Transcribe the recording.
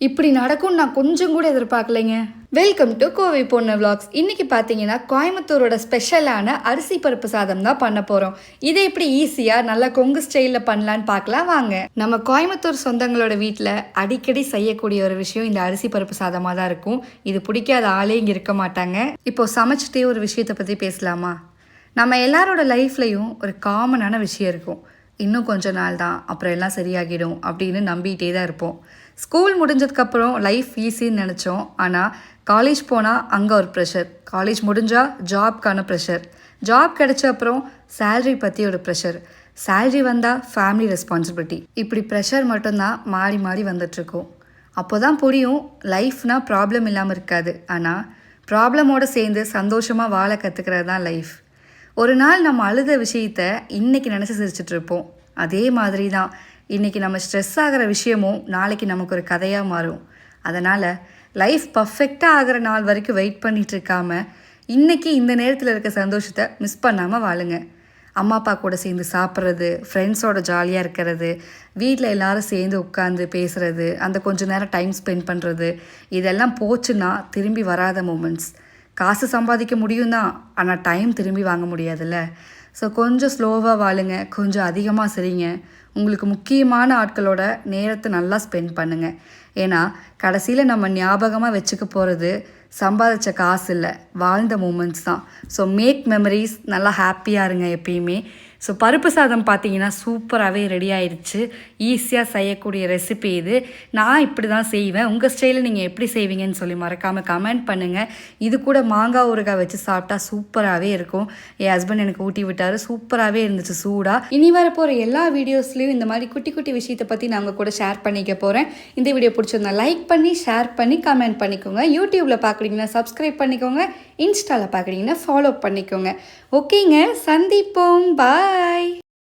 இப்படி நடக்கும்னு நான் கொஞ்சம் கூட எதிர்பார்க்கலைங்க. வெல்கம் டு கோவை பொண்ணு விளாக்ஸ். இன்னைக்கு பார்த்தீங்கன்னா கோயம்புத்தூரோட ஸ்பெஷலான அரிசி பருப்பு சாதம் தான் பண்ண போகிறோம். இதை எப்படி ஈஸியாக நல்லா கொங்கு ஸ்டைலில் பண்ணலான்னு பார்க்கலாம் வாங்க. நம்ம கோயம்புத்தூர் சொந்தங்களோட வீட்டில் அடிக்கடி செய்யக்கூடிய ஒரு விஷயம் இந்த அரிசி பருப்பு சாதமாக தான் இருக்கும். இது பிடிக்காத ஆளே இங்கே இருக்க மாட்டாங்க. இப்போ சமைச்சிட்டே ஒரு விஷயத்தை பற்றி பேசலாமா? நம்ம எல்லாரோட லைஃப்லையும் ஒரு காமனான விஷயம் இருக்கும். இன்னும் கொஞ்ச நாள் தான், அப்புறம் எல்லாம் சரியாகிடும் அப்படின்னு நம்பிகிட்டே தான் இருப்போம். ஸ்கூல் முடிஞ்சதுக்கப்புறம் லைஃப் ஈஸின்னு நினச்சோம். ஆனால் காலேஜ் போனால் அங்கே ஒரு ப்ரெஷர், காலேஜ் முடிஞ்சால் ஜாப்க்கான ப்ரெஷர், ஜாப் கிடைச்ச அப்புறம் சேல்ரி பற்றி ஒரு ப்ரெஷர், சேல்ரி வந்தால் ஃபேமிலி ரெஸ்பான்சிபிலிட்டி, இப்படி ப்ரெஷர் மட்டும்தான் மாறி மாறி வந்துட்டுருக்கோம். அப்போ தான் புரியும் லைஃப்னால் ப்ராப்ளம் இல்லாமல் இருக்காது, ஆனால் ப்ராப்ளமோடு சேர்ந்து சந்தோஷமாக வாழ கற்றுக்கிறது தான் லைஃப். ஒரு நாள் நம்ம அழுத விஷயத்த இன்றைக்கி நினச்சி சிரிச்சிட்ருப்போம். அதே மாதிரி தான் இன்றைக்கி நம்ம ஸ்ட்ரெஸ் ஆகிற விஷயமும் நாளைக்கு நமக்கு ஒரு கதையாக மாறும். அதனால் லைஃப் பர்ஃபெக்டாக ஆகிற நாள் வரைக்கும் வெயிட் பண்ணிகிட்டு இருக்காம இன்றைக்கி இந்த நேரத்தில் இருக்க சந்தோஷத்தை மிஸ் பண்ணாமல் வாழுங்க. அம்மா அப்பா கூட சேர்ந்து சாப்பிட்றது, ஃப்ரெண்ட்ஸோட ஜாலியாக இருக்கிறது, வீட்டில் எல்லோரும் சேர்ந்து உட்காந்து பேசுகிறது, அந்த கொஞ்சம் நேரம் டைம் ஸ்பெண்ட் பண்ணுறது, இதெல்லாம் போச்சுன்னா திரும்பி வராத மூமெண்ட்ஸ். காசு சம்பாதிக்க முடியும் தான், ஆனால் டைம் திரும்பி வாங்க முடியாதுல்ல. ஸோ கொஞ்சம் ஸ்லோவாக வாழுங்க, கொஞ்சம் அதிகமாக சரிங்க. உங்களுக்கு முக்கியமான ஆட்களோட நேரத்தை நல்லா ஸ்பெண்ட் பண்ணுங்கள். ஏன்னா கடைசியில் நம்ம ஞாபகமாக வச்சுக்க போகிறது சம்பாதிச்ச காசு இல்லை, வாழ்ந்த மூமெண்ட்ஸ் தான். ஸோ மேக் மெமரிஸ், நல்லா ஹாப்பியாக இருங்க எப்பயுமே. ஸோ பருப்பு சாதம் பார்த்தீங்கன்னா சூப்பராகவே ரெடி ஆயிடுச்சு. ஈஸியாக செய்யக்கூடிய ரெசிபி இது. நான் இப்படி தான் செய்வேன். உங்கள் ஸ்டைலில் நீங்கள் எப்படி செய்வீங்கன்னு சொல்லி மறக்காமல் கமெண்ட் பண்ணுங்கள். இது கூட மாங்காய் ஊறுகாய் வச்சு சாப்பிட்டா சூப்பராகவே இருக்கும். என் ஹஸ்பண்ட் எனக்கு ஊட்டி விட்டார், சூப்பராகவே இருந்துச்சு சூடாக. இனி வரப்போகிற எல்லா வீடியோஸ்லையும் இந்த மாதிரி குட்டி குட்டி விஷயத்தை பற்றி நான் உங்கள் கூட ஷேர் பண்ணிக்க போகிறேன். இந்த வீடியோ பிடிச்சிருந்தா லைக் பண்ணி ஷேர் பண்ணி கமெண்ட் பண்ணிக்கோங்க. யூடியூப்பில் பார்க்குறீங்கன்னா சப்ஸ்கிரைப் பண்ணிக்கோங்க, இன்ஸ்டாவில் பார்க்குறீங்கன்னா ஃபாலோ பண்ணிக்கோங்க. ஓகேங்க, சந்திப்போம். பாய்.